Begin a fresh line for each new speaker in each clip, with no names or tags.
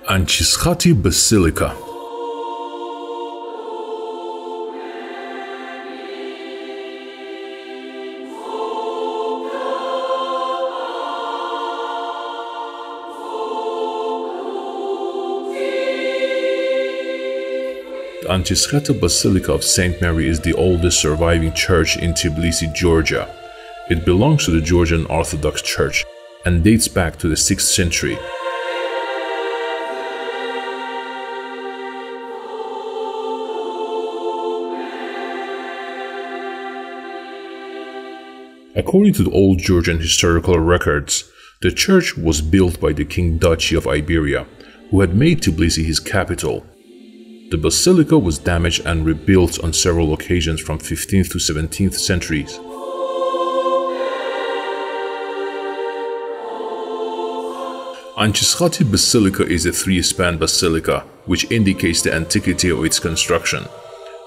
Anchiskhati Basilica. The Anchiskhati Basilica of St. Mary is the oldest surviving church in Tbilisi, Georgia. It belongs to the Georgian Orthodox Church and dates back to the 6th century. According to the old Georgian historical records, the church was built by the King Dachi of Iberia, who had made Tbilisi his capital. The basilica was damaged and rebuilt on several occasions from 15th to 17th centuries. Anchiskhati Basilica is a three-span basilica, which indicates the antiquity of its construction.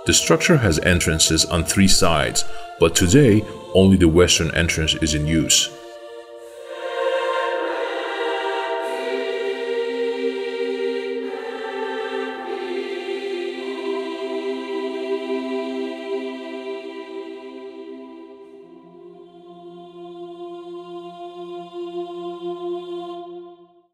The structure has entrances on three sides, but today only the western entrance is in use.